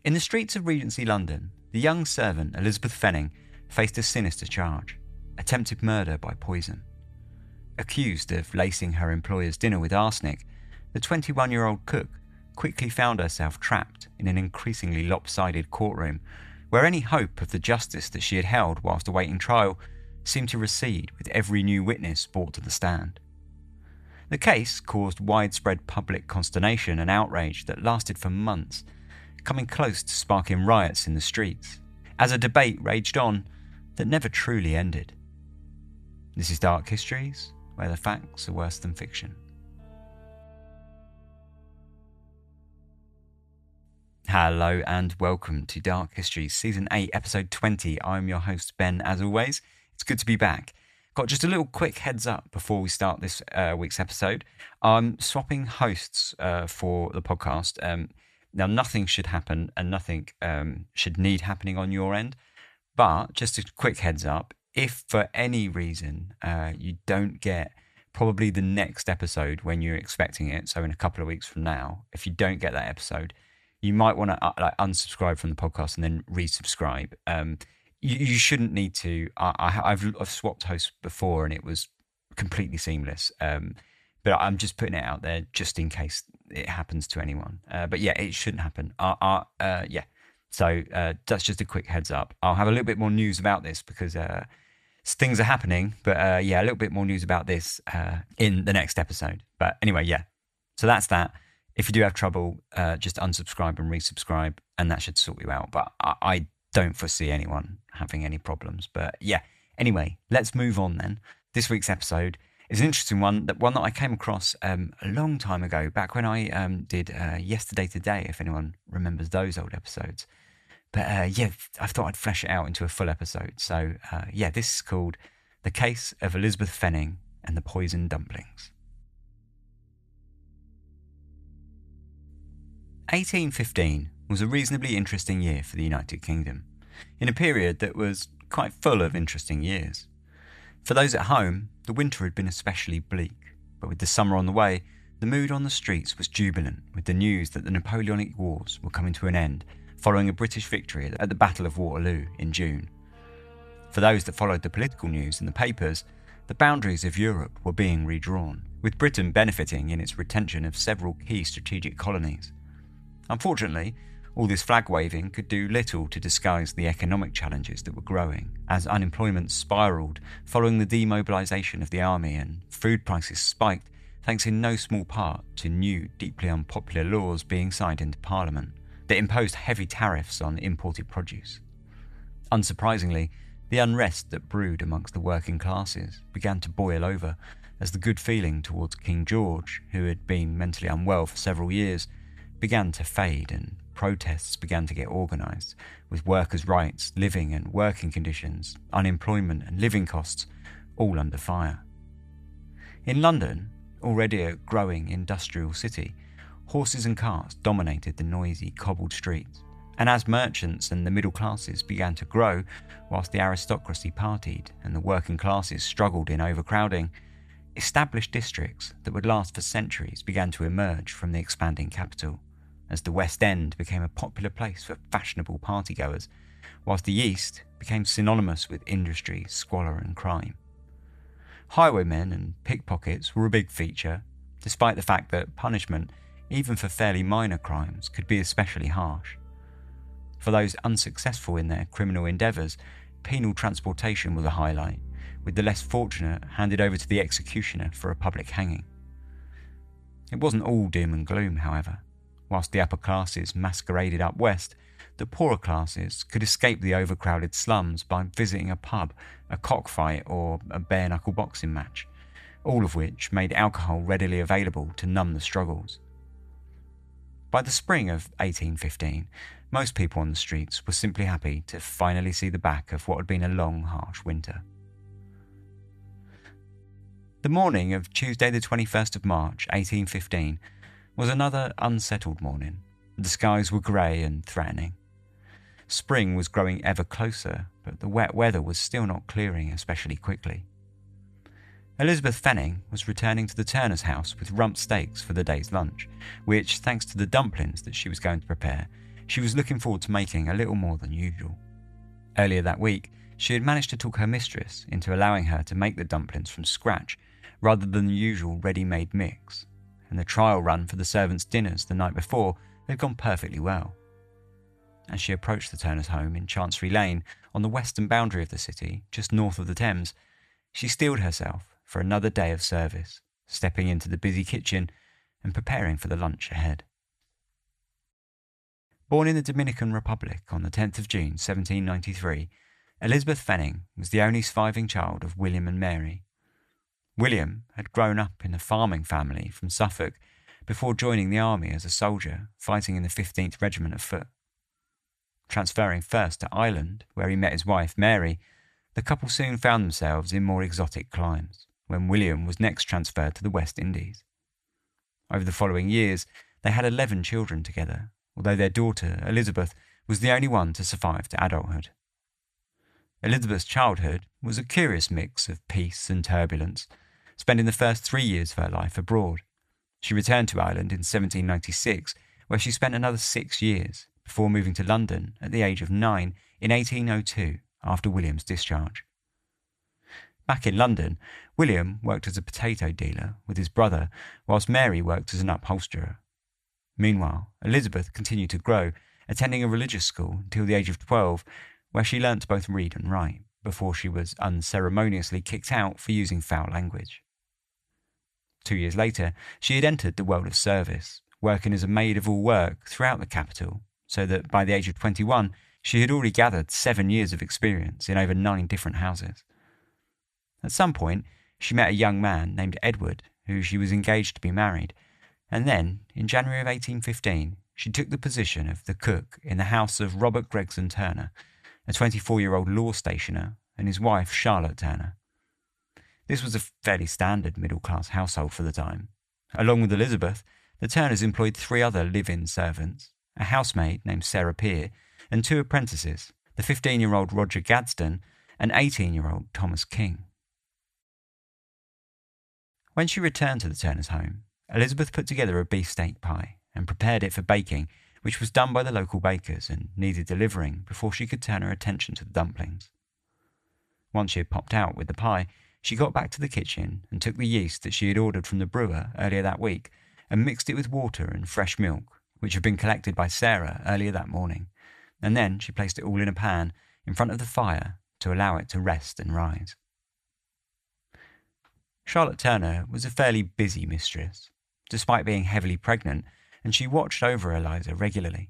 In the streets of Regency London, the young servant Elizabeth Fenning faced a sinister charge: attempted murder by poison. Accused of lacing her employer's dinner with arsenic, the 21-year-old cook quickly found herself trapped in an increasingly lopsided courtroom where any hope of the justice that she had held whilst awaiting trial seemed to recede with every new witness brought to the stand. The case caused widespread public consternation and outrage that lasted for months, coming close to sparking riots in the streets, as a debate raged on that never truly ended. This is Dark Histories, where the facts are worse than fiction. Hello and welcome to Dark Histories, Season 8, Episode 20. I'm your host, Ben, as always. It's good to be back. Got just a little quick heads up before we start this week's episode. I'm swapping hosts for the podcast. Now, nothing should happen and nothing should need happening on your end. But just a quick heads up, if for any reason you don't get probably the next episode when you're expecting it, so in a couple of weeks from now, if you don't get that episode, you might want to unsubscribe from the podcast and then resubscribe. You shouldn't need to. I've swapped hosts before and it was completely seamless. But I'm just putting it out there just in case it happens to anyone. But yeah, it shouldn't happen. Yeah. So that's just a quick heads up. I'll have a little bit more news about this because things are happening. But yeah, a little bit more news about this in the next episode. But anyway, yeah. So that's that. If you do have trouble, just unsubscribe and resubscribe, and that should sort you out. But I don't foresee anyone having any problems. But yeah, anyway, let's move on then. This week's episode is an interesting one that I came across a long time ago, back when I did Yesterday Today, if anyone remembers those old episodes. But yeah, I thought I'd flesh it out into a full episode. So yeah, this is called The Case of Elizabeth Fenning and the Poisoned Dumplings. 1815 was a reasonably interesting year for the United Kingdom, in a period that was quite full of interesting years. For those at home, the winter had been especially bleak, but with the summer on the way, the mood on the streets was jubilant with the news that the Napoleonic Wars were coming to an end following a British victory at the Battle of Waterloo in June. For those that followed the political news in the papers, the boundaries of Europe were being redrawn, with Britain benefiting in its retention of several key strategic colonies. Unfortunately, all this flag-waving could do little to disguise the economic challenges that were growing, as unemployment spiralled following the demobilisation of the army and food prices spiked thanks in no small part to new, deeply unpopular laws being signed into Parliament that imposed heavy tariffs on imported produce. Unsurprisingly, the unrest that brewed amongst the working classes began to boil over as the good feeling towards King George, who had been mentally unwell for several years, began to fade and protests began to get organised, with workers' rights, living and working conditions, unemployment and living costs all under fire. In London, already a growing industrial city, horses and carts dominated the noisy, cobbled streets, and as merchants and the middle classes began to grow, whilst the aristocracy partied and the working classes struggled in overcrowding, established districts that would last for centuries began to emerge from the expanding capital, as the West End became a popular place for fashionable partygoers, whilst the East became synonymous with industry, squalor and crime. Highwaymen and pickpockets were a big feature, despite the fact that punishment, even for fairly minor crimes, could be especially harsh. For those unsuccessful in their criminal endeavours, penal transportation was a highlight, with the less fortunate handed over to the executioner for a public hanging. It wasn't all doom and gloom, however. Whilst the upper classes masqueraded up west, the poorer classes could escape the overcrowded slums by visiting a pub, a cockfight or a bare-knuckle boxing match, all of which made alcohol readily available to numb the struggles. By the spring of 1815, most people on the streets were simply happy to finally see the back of what had been a long, harsh winter. The morning of Tuesday the 21st of March, 1815, was another unsettled morning. The skies were grey and threatening. Spring was growing ever closer, but the wet weather was still not clearing especially quickly. Elizabeth Fenning was returning to the Turner's house with rump steaks for the day's lunch, which, thanks to the dumplings that she was going to prepare, she was looking forward to making a little more than usual. Earlier that week, she had managed to talk her mistress into allowing her to make the dumplings from scratch rather than the usual ready-made mix, and the trial run for the servants' dinners the night before had gone perfectly well. As she approached the Turners' home in Chancery Lane, on the western boundary of the city, just north of the Thames, she steeled herself for another day of service, stepping into the busy kitchen and preparing for the lunch ahead. Born in the Dominican Republic on the 10th of June 1793, Elizabeth Fenning was the only surviving child of William and Mary. William had grown up in a farming family from Suffolk before joining the army as a soldier fighting in the 15th Regiment of Foot. Transferring first to Ireland, where he met his wife Mary, the couple soon found themselves in more exotic climes, when William was next transferred to the West Indies. Over the following years, they had 11 children together, although their daughter, Elizabeth, was the only one to survive to adulthood. Elizabeth's childhood was a curious mix of peace and turbulence, spending the first 3 years of her life abroad. She returned to Ireland in 1796, where she spent another 6 years, before moving to London at the age of 9 in 1802 after William's discharge. Back in London, William worked as a potato dealer with his brother, whilst Mary worked as an upholsterer. Meanwhile, Elizabeth continued to grow, attending a religious school until the age of 12, where she learnt to both read and write, before she was unceremoniously kicked out for using foul language. 2 years later, she had entered the world of service, working as a maid-of-all-work throughout the capital, so that by the age of 21, she had already gathered 7 years of experience in over 9 different houses. At some point, she met a young man named Edward, who she was engaged to be married, and then, in January of 1815, she took the position of the cook in the house of Robert Gregson Turner, a 24-year-old law stationer, and his wife Charlotte Turner. This was a fairly standard middle-class household for the time. Along with Elizabeth, the Turners employed 3 other live-in servants, a housemaid named Sarah Peer, and 2 apprentices, the 15-year-old Roger Gadsden and 18-year-old Thomas King. When she returned to the Turners' home, Elizabeth put together a beefsteak pie and prepared it for baking, which was done by the local bakers and needed delivering before she could turn her attention to the dumplings. Once she had popped out with the pie, she got back to the kitchen and took the yeast that she had ordered from the brewer earlier that week and mixed it with water and fresh milk, which had been collected by Sarah earlier that morning, and then she placed it all in a pan in front of the fire to allow it to rest and rise. Charlotte Turner was a fairly busy mistress, despite being heavily pregnant, and she watched over Eliza regularly.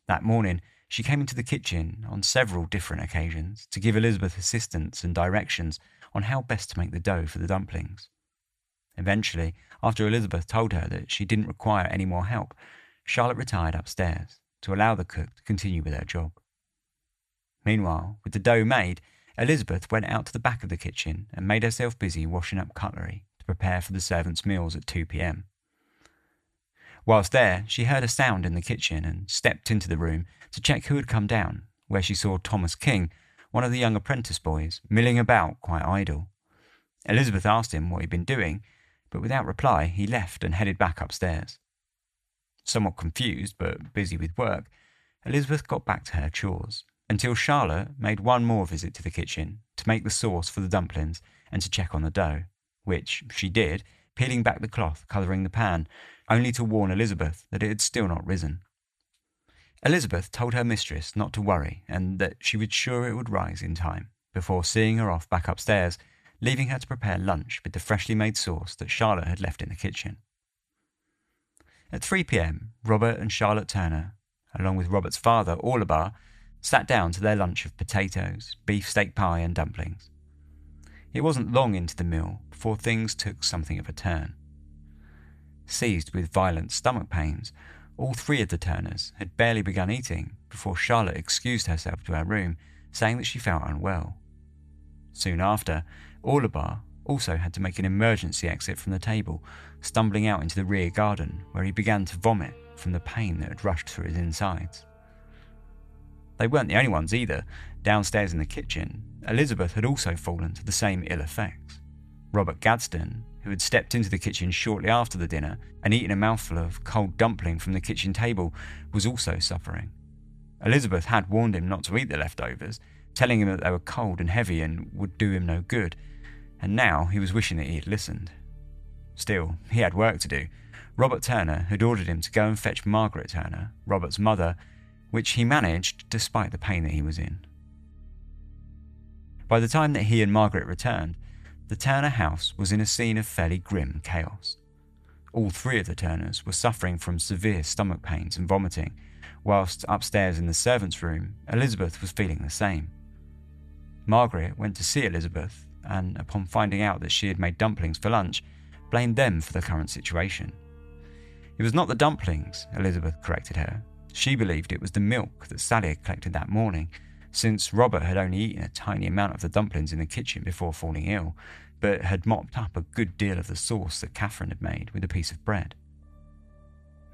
That morning, she came into the kitchen on several different occasions to give Elizabeth assistance and directions on how best to make the dough for the dumplings. Eventually, after Elizabeth told her that she didn't require any more help, Charlotte retired upstairs to allow the cook to continue with her job. Meanwhile, with the dough made, Elizabeth went out to the back of the kitchen and made herself busy washing up cutlery to prepare for the servants' meals at 2 p.m. Whilst there, she heard a sound in the kitchen and stepped into the room to check who had come down, where she saw Thomas King, one of the young apprentice boys, milling about quite idle. Elizabeth asked him what he'd been doing, but without reply, he left and headed back upstairs. Somewhat confused, but busy with work, Elizabeth got back to her chores, until Charlotte made one more visit to the kitchen to make the sauce for the dumplings and to check on the dough, which she did, peeling back the cloth covering the pan, only to warn Elizabeth that it had still not risen. Elizabeth told her mistress not to worry and that she was sure it would rise in time, before seeing her off back upstairs, leaving her to prepare lunch with the freshly made sauce that Charlotte had left in the kitchen. At 3 p.m, Robert and Charlotte Turner, along with Robert's father, Orlebar, sat down to their lunch of potatoes, beefsteak pie and dumplings. It wasn't long into the meal before things took something of a turn. Seized with violent stomach pains, all 3 of the Turners had barely begun eating before Charlotte excused herself to her room, saying that she felt unwell. Soon after, Orlebar also had to make an emergency exit from the table, stumbling out into the rear garden where he began to vomit from the pain that had rushed through his insides. They weren't the only ones either. Downstairs in the kitchen, Elizabeth had also fallen to the same ill effects. Robert Gadsden, who had stepped into the kitchen shortly after the dinner and eaten a mouthful of cold dumpling from the kitchen table, was also suffering, Elizabeth had warned him not to eat the leftovers, telling him that they were cold and heavy and would do him no good, and now he was wishing that he had listened. Still, he had work to do. Robert Turner had ordered him to go and fetch Margaret Turner, Robert's mother, which he managed despite the pain that he was in. By the time that he and Margaret returned, the Turner house was in a scene of fairly grim chaos. All three of the Turners were suffering from severe stomach pains and vomiting, whilst upstairs in the servants' room, Elizabeth was feeling the same. Margaret went to see Elizabeth and, upon finding out that she had made dumplings for lunch, blamed them for the current situation. It was not the dumplings, Elizabeth corrected her. She believed it was the milk that Sally had collected that morning, since Robert had only eaten a tiny amount of the dumplings in the kitchen before falling ill, but had mopped up a good deal of the sauce that Catherine had made with a piece of bread.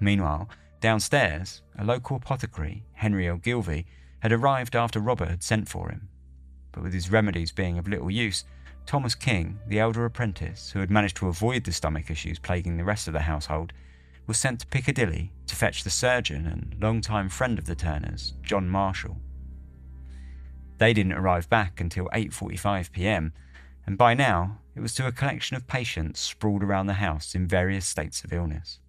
Meanwhile, downstairs, a local apothecary, Henry Ogilvy, had arrived after Robert had sent for him. But with his remedies being of little use, Thomas King, the elder apprentice, who had managed to avoid the stomach issues plaguing the rest of the household, was sent to Piccadilly to fetch the surgeon and long-time friend of the Turners, John Marshall. They didn't arrive back until 8:45 p.m, and by now it was to a collection of patients sprawled around the house in various states of illness.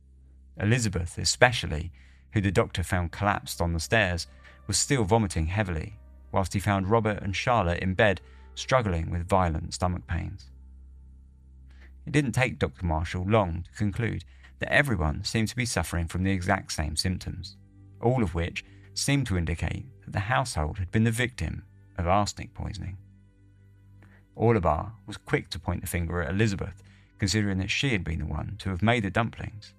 Elizabeth, especially, who the doctor found collapsed on the stairs, was still vomiting heavily, whilst he found Robert and Charlotte in bed, struggling with violent stomach pains. It didn't take Dr. Marshall long to conclude that everyone seemed to be suffering from the exact same symptoms, all of which seemed to indicate that the household had been the victim of arsenic poisoning. Orlebar was quick to point the finger at Elizabeth, considering that she had been the one to have made the dumplings.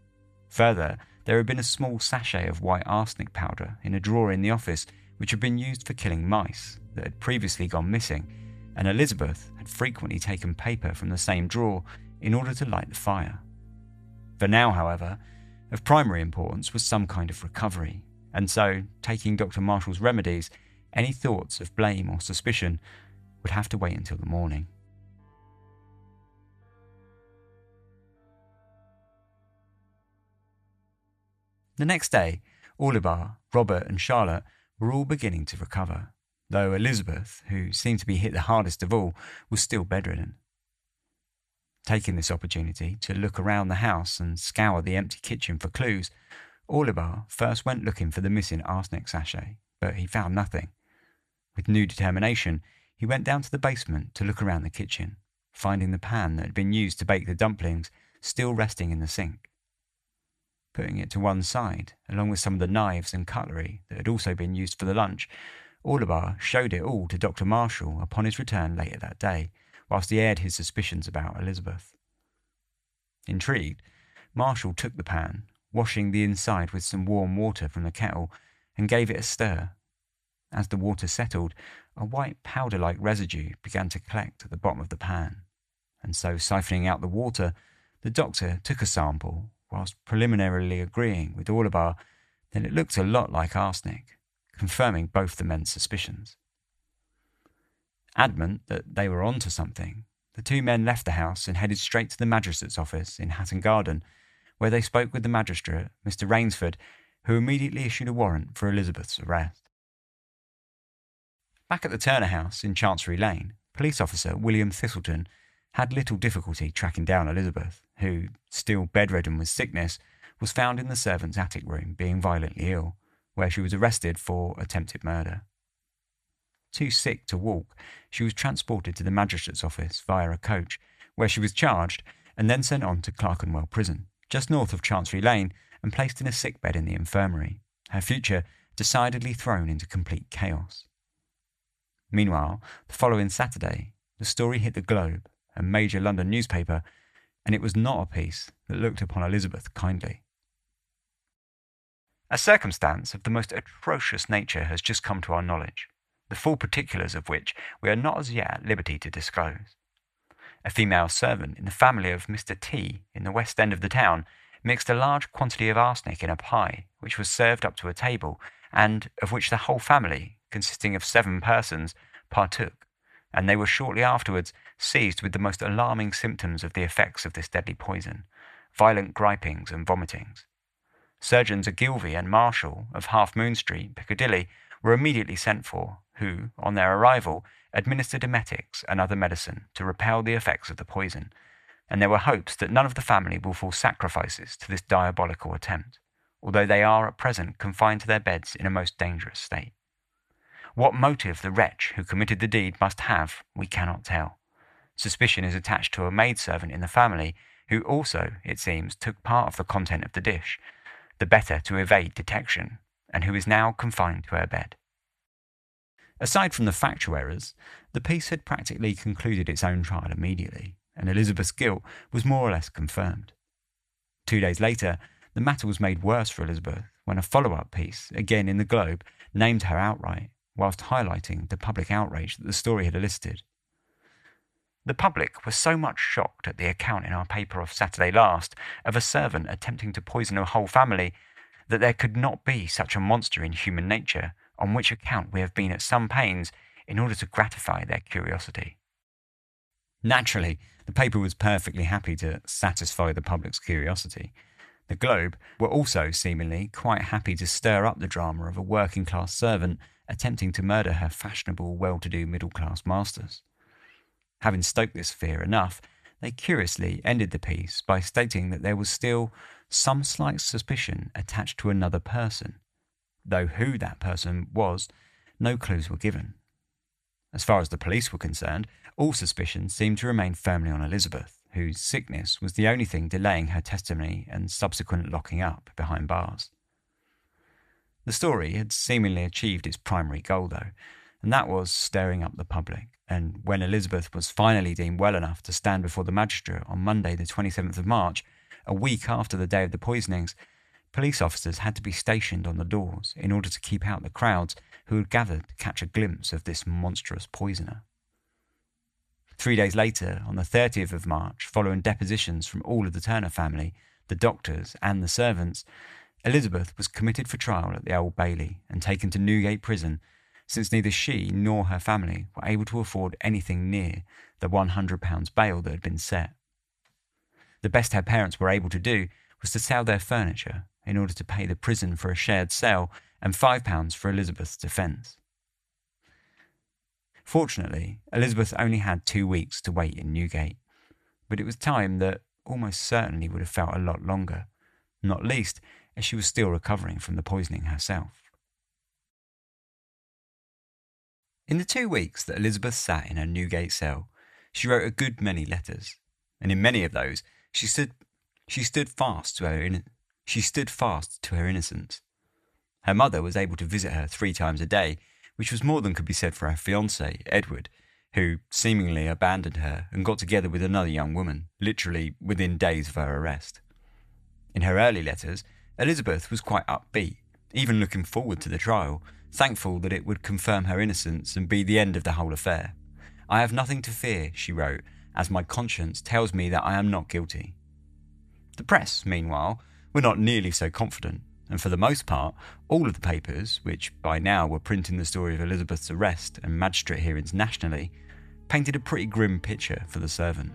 Further, there had been a small sachet of white arsenic powder in a drawer in the office which had been used for killing mice that had previously gone missing, and Elizabeth had frequently taken paper from the same drawer in order to light the fire. For now, however, of primary importance was some kind of recovery, and so, taking Dr. Marshall's remedies, any thoughts of blame or suspicion would have to wait until the morning. The next day, Orlebar, Robert and Charlotte were all beginning to recover, though Elizabeth, who seemed to be hit the hardest of all, was still bedridden. Taking this opportunity to look around the house and scour the empty kitchen for clues, Orlebar first went looking for the missing arsenic sachet, but he found nothing. With new determination, he went down to the basement to look around the kitchen, finding the pan that had been used to bake the dumplings still resting in the sink. Putting it to one side, along with some of the knives and cutlery that had also been used for the lunch, Orlebar showed it all to Dr. Marshall upon his return later that day, whilst he aired his suspicions about Elizabeth. Intrigued, Marshall took the pan, washing the inside with some warm water from the kettle, and gave it a stir. As the water settled, a white powder-like residue began to collect at the bottom of the pan, and so siphoning out the water, the doctor took a sample, whilst preliminarily agreeing with Orlebar that it looked a lot like arsenic, confirming both the men's suspicions. Adamant that they were onto something, the two men left the house and headed straight to the magistrate's office in Hatton Garden, where they spoke with the magistrate, Mr. Rainsford, who immediately issued a warrant for Elizabeth's arrest. Back at the Turner house in Chancery Lane, police officer William Thistleton had little difficulty tracking down Elizabeth, who, still bedridden with sickness, was found in the servants' attic room being violently ill, where she was arrested for attempted murder. Too sick to walk, she was transported to the magistrate's office via a coach, where she was charged and then sent on to Clerkenwell Prison, just north of Chancery Lane, and placed in a sickbed in the infirmary, her future decidedly thrown into complete chaos. Meanwhile, the following Saturday, the story hit the Globe, a major London newspaper, and it was not a piece that looked upon Elizabeth kindly. A circumstance of the most atrocious nature has just come to our knowledge, the full particulars of which we are not as yet at liberty to disclose. A female servant in the family of Mr. T in the west end of the town mixed a large quantity of arsenic in a pie, which was served up to a table, and of which the whole family, consisting of 7 persons, partook, and they were shortly afterwards seized with the most alarming symptoms of the effects of this deadly poison, violent gripings and vomitings. Surgeons Ogilvy and Marshall of Half Moon Street, Piccadilly, were immediately sent for, who, on their arrival, administered emetics and other medicine to repel the effects of the poison, and there were hopes that none of the family will fall sacrifices to this diabolical attempt, although they are at present confined to their beds in a most dangerous state. What motive the wretch who committed the deed must have, we cannot tell. Suspicion is attached to a maidservant in the family, who also, it seems, took part of the content of the dish, the better to evade detection, and who is now confined to her bed. Aside from the factual errors, the piece had practically concluded its own trial immediately, and Elizabeth's guilt was more or less confirmed. 2 days later, the matter was made worse for Elizabeth when a follow-up piece, again in the Globe, named her outright, whilst highlighting the public outrage that the story had elicited. The public was so much shocked at the account in our paper of Saturday last of a servant attempting to poison a whole family that there could not be such a monster in human nature, on which account we have been at some pains in order to gratify their curiosity. Naturally, the paper was perfectly happy to satisfy the public's curiosity. The Globe were also seemingly quite happy to stir up the drama of a working-class servant attempting to murder her fashionable, well-to-do middle-class masters. Having stoked this fear enough, they curiously ended the piece by stating that there was still some slight suspicion attached to another person, though who that person was, no clues were given. As far as the police were concerned, all suspicion seemed to remain firmly on Elizabeth, whose sickness was the only thing delaying her testimony and subsequent locking up behind bars. The story had seemingly achieved its primary goal, though, and that was stirring up the public, and when Elizabeth was finally deemed well enough to stand before the magistrate on Monday the 27th of March, a week after the day of the poisonings, police officers had to be stationed on the doors in order to keep out the crowds who had gathered to catch a glimpse of this monstrous poisoner. 3 days later, on the 30th of March, following depositions from all of the Turner family, the doctors and the servants, Elizabeth was committed for trial at the Old Bailey and taken to Newgate Prison, since neither she nor her family were able to afford anything near the £100 bail that had been set. The best her parents were able to do was to sell their furniture in order to pay the prison for a shared cell and £5 for Elizabeth's defence. Fortunately, Elizabeth only had 2 weeks to wait in Newgate, but it was time that almost certainly would have felt a lot longer, not least as she was still recovering from the poisoning herself. In the 2 weeks that Elizabeth sat in her Newgate cell, she wrote a good many letters, and in many of those she stood fast to her innocence. Her mother was able to visit her 3 times a day, which was more than could be said for her fiancé, Edward, who seemingly abandoned her and got together with another young woman, literally within days of her arrest. In her early letters, Elizabeth was quite upbeat, even looking forward to the trial, thankful that it would confirm her innocence and be the end of the whole affair. "I have nothing to fear," she wrote, "as my conscience tells me that I am not guilty." The press, meanwhile, were not nearly so confident, and for the most part, all of the papers, which by now were printing the story of Elizabeth's arrest and magistrate hearings nationally, painted a pretty grim picture for the servant.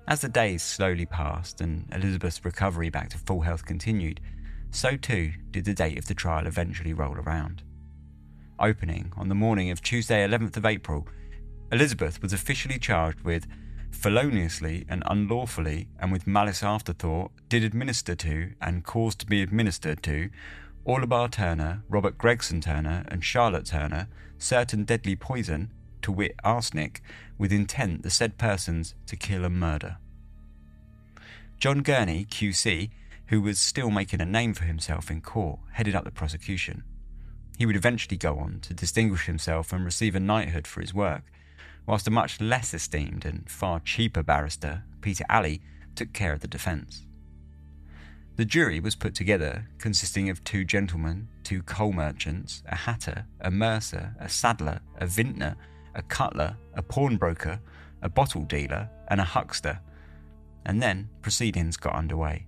As the days slowly passed and Elizabeth's recovery back to full health continued, so too did the date of the trial eventually roll around. Opening on the morning of Tuesday 11th of April, Elizabeth was officially charged with feloniously and unlawfully and with malice afterthought did administer to and caused to be administered to Orlebar Turner, Robert Gregson Turner and Charlotte Turner certain deadly poison, to wit arsenic, with intent the said persons to kill and murder. John Gurney, QC, who was still making a name for himself in court, headed up the prosecution. He would eventually go on to distinguish himself and receive a knighthood for his work, whilst a much less esteemed and far cheaper barrister, Peter Alley, took care of the defence. The jury was put together, consisting of 2 gentlemen, 2 coal merchants, a hatter, a mercer, a saddler, a vintner, a cutler, a pawnbroker, a bottle dealer, and a huckster, and then proceedings got underway.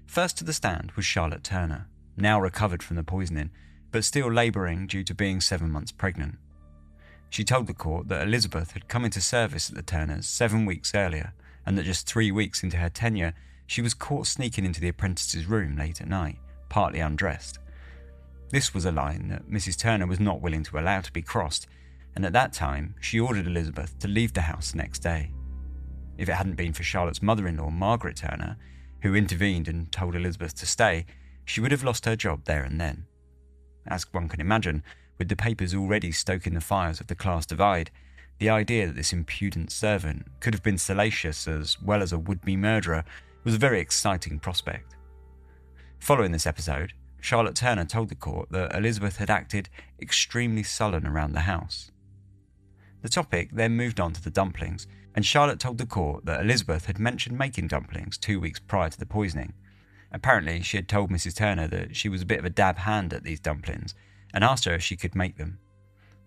First to the stand was Charlotte Turner, now recovered from the poisoning, but still labouring due to being 7 months pregnant. She told the court that Elizabeth had come into service at the Turners 7 weeks earlier, and that just 3 weeks into her tenure, she was caught sneaking into the apprentices' room late at night, partly undressed. This was a line that Mrs. Turner was not willing to allow to be crossed, and at that time she ordered Elizabeth to leave the house the next day. If it hadn't been for Charlotte's mother-in-law, Margaret Turner, who intervened and told Elizabeth to stay, she would have lost her job there and then. As one can imagine, with the papers already stoking the fires of the class divide, the idea that this impudent servant could have been salacious as well as a would-be murderer was a very exciting prospect. Following this episode, Charlotte Turner told the court that Elizabeth had acted extremely sullen around the house. The topic then moved on to the dumplings, and Charlotte told the court that Elizabeth had mentioned making dumplings 2 weeks prior to the poisoning. Apparently, she had told Mrs. Turner that she was a bit of a dab hand at these dumplings and asked her if she could make them.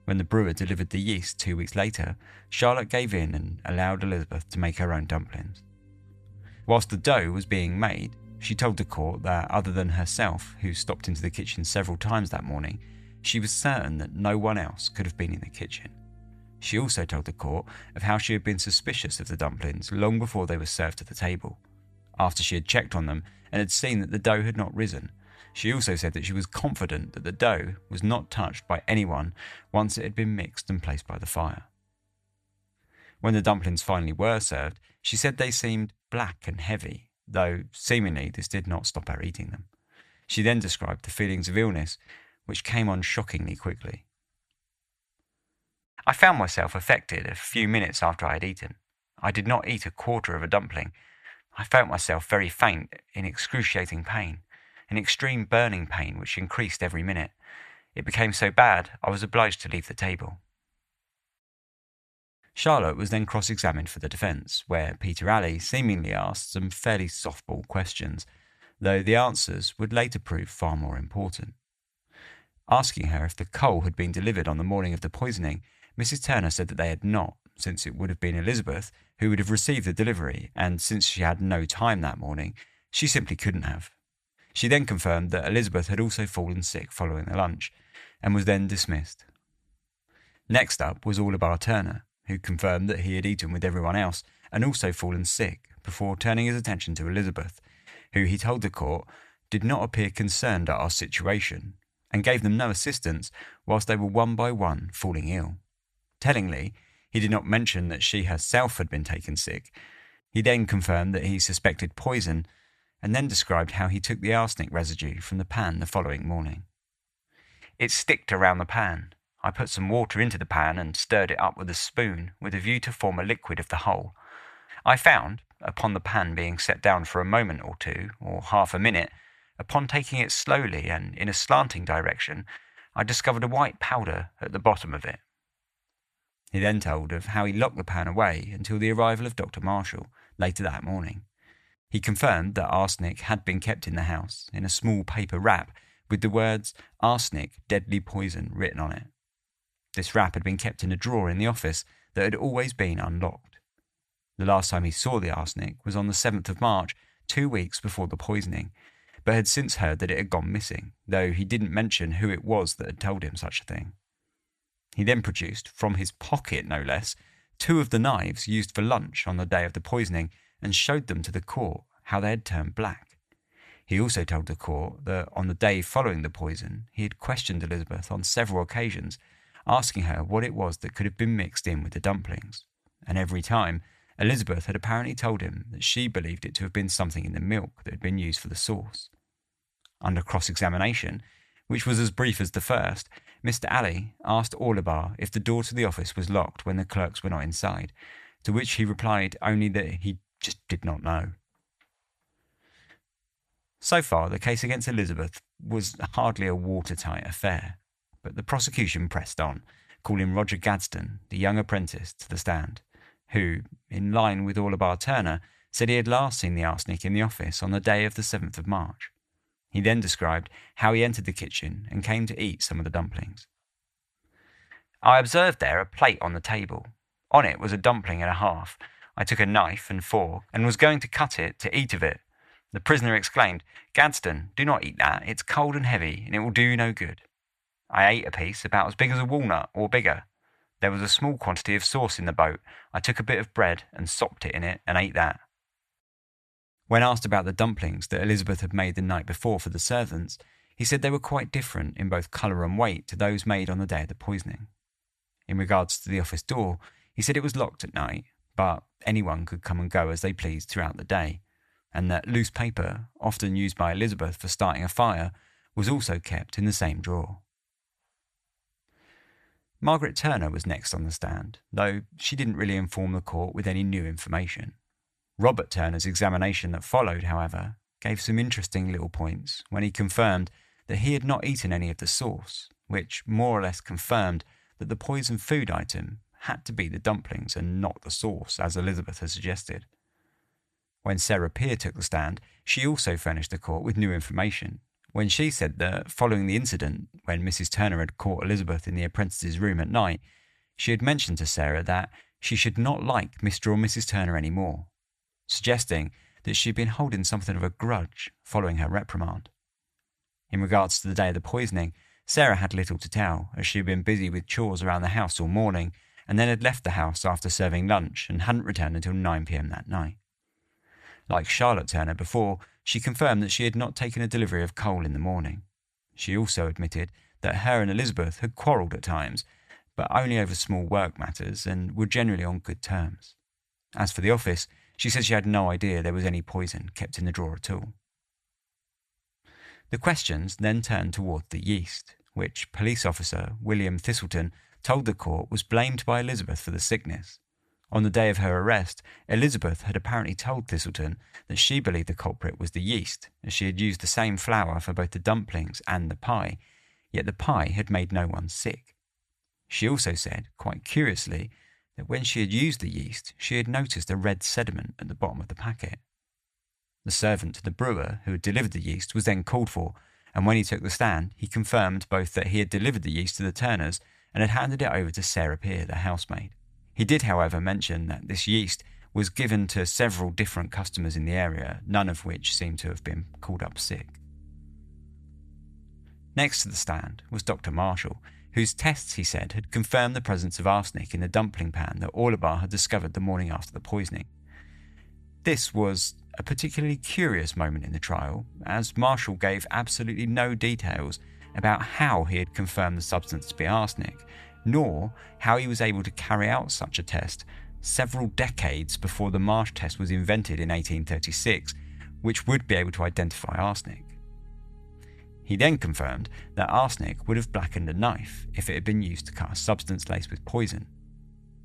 When the brewer delivered the yeast 2 weeks later, Charlotte gave in and allowed Elizabeth to make her own dumplings. Whilst the dough was being made, she told the court that other than herself, who stopped into the kitchen several times that morning, she was certain that no one else could have been in the kitchen. She also told the court of how she had been suspicious of the dumplings long before they were served at the table. After she had checked on them and had seen that the dough had not risen, she also said that she was confident that the dough was not touched by anyone once it had been mixed and placed by the fire. When the dumplings finally were served, she said they seemed black and heavy, though seemingly this did not stop her eating them. She then described the feelings of illness, which came on shockingly quickly. I found myself affected a few minutes after I had eaten. I did not eat a quarter of a dumpling. I felt myself very faint, in excruciating pain, an extreme burning pain which increased every minute. It became so bad I was obliged to leave the table. Charlotte was then cross-examined for the defence, where Peter Alley seemingly asked some fairly softball questions, though the answers would later prove far more important. Asking her if the coal had been delivered on the morning of the poisoning, Mrs. Turner said that they had not, since it would have been Elizabeth who would have received the delivery, and since she had no time that morning, she simply couldn't have. She then confirmed that Elizabeth had also fallen sick following the lunch, and was then dismissed. Next up was Orlebar Turner, who confirmed that he had eaten with everyone else and also fallen sick, before turning his attention to Elizabeth, who he told the court did not appear concerned at our situation, and gave them no assistance whilst they were one by one falling ill. Tellingly, he did not mention that she herself had been taken sick. He then confirmed that he suspected poison, and then described how he took the arsenic residue from the pan the following morning. It sticked around the pan. I put some water into the pan and stirred it up with a spoon with a view to form a liquid of the whole. I found, upon the pan being set down for a moment or two, or half a minute, upon taking it slowly and in a slanting direction, I discovered a white powder at the bottom of it. He then told of how he locked the pan away until the arrival of Dr. Marshall later that morning. He confirmed that arsenic had been kept in the house in a small paper wrap with the words "arsenic, deadly poison" written on it. This wrap had been kept in a drawer in the office that had always been unlocked. The last time he saw the arsenic was on the 7th of March, 2 weeks before the poisoning, but had since heard that it had gone missing, though he didn't mention who it was that had told him such a thing. He then produced, from his pocket no less, 2 of the knives used for lunch on the day of the poisoning and showed them to the court how they had turned black. He also told the court that on the day following the poison, he had questioned Elizabeth on several occasions, asking her what it was that could have been mixed in with the dumplings, and every time Elizabeth had apparently told him that she believed it to have been something in the milk that had been used for the sauce. Under cross-examination, which was as brief as the first, Mr. Alley asked Orlebar if the door to the office was locked when the clerks were not inside, to which he replied only that he just did not know. So far, the case against Elizabeth was hardly a watertight affair, but the prosecution pressed on, calling Roger Gadsden, the young apprentice, to the stand, who, in line with Orlebar Turner, said he had last seen the arsenic in the office on the day of the 7th of March. He then described how he entered the kitchen and came to eat some of the dumplings. I observed there a plate on the table. On it was a dumpling and a half. I took a knife and fork and was going to cut it to eat of it. The prisoner exclaimed, "Gadsden, do not eat that. It's cold and heavy, and it will do you no good." I ate a piece about as big as a walnut, or bigger. There was a small quantity of sauce in the boat. I took a bit of bread and sopped it in it and ate that. When asked about the dumplings that Elizabeth had made the night before for the servants, he said they were quite different in both colour and weight to those made on the day of the poisoning. In regards to the office door, he said it was locked at night, but anyone could come and go as they pleased throughout the day, and that loose paper, often used by Elizabeth for starting a fire, was also kept in the same drawer. Margaret Turner was next on the stand, though she didn't really inform the court with any new information. Robert Turner's examination that followed, however, gave some interesting little points when he confirmed that he had not eaten any of the sauce, which more or less confirmed that the poisoned food item had to be the dumplings and not the sauce, as Elizabeth had suggested. When Sarah Peer took the stand, she also furnished the court with new information, when she said that following the incident, when Mrs. Turner had caught Elizabeth in the apprentice's room at night, she had mentioned to Sarah that she should not like Mr. or Mrs. Turner any more, suggesting that she had been holding something of a grudge following her reprimand. In regards to the day of the poisoning, Sarah had little to tell, as she had been busy with chores around the house all morning, and then had left the house after serving lunch and hadn't returned until 9 p.m. that night. Like Charlotte Turner before, she confirmed that she had not taken a delivery of coal in the morning. She also admitted that her and Elizabeth had quarrelled at times, but only over small work matters and were generally on good terms. As for the office, she said she had no idea there was any poison kept in the drawer at all. The questions then turned toward the yeast, which police officer William Thistleton told the court was blamed by Elizabeth for the sickness. On the day of her arrest, Elizabeth had apparently told Thistleton that she believed the culprit was the yeast, as she had used the same flour for both the dumplings and the pie, yet the pie had made no one sick. She also said, quite curiously, that when she had used the yeast, she had noticed a red sediment at the bottom of the packet. The servant to the brewer who had delivered the yeast was then called for, and when he took the stand, he confirmed both that he had delivered the yeast to the Turners and had handed it over to Sarah Peer, the housemaid. He did, however, mention that this yeast was given to several different customers in the area, none of which seemed to have been called up sick. Next to the stand was Dr. Marshall, whose tests, he said, had confirmed the presence of arsenic in the dumpling pan that Orlebar had discovered the morning after the poisoning. This was a particularly curious moment in the trial, as Marshall gave absolutely no details about how he had confirmed the substance to be arsenic, nor how he was able to carry out such a test several decades before the Marsh test was invented in 1836, which would be able to identify arsenic. He then confirmed that arsenic would have blackened a knife if it had been used to cut a substance laced with poison.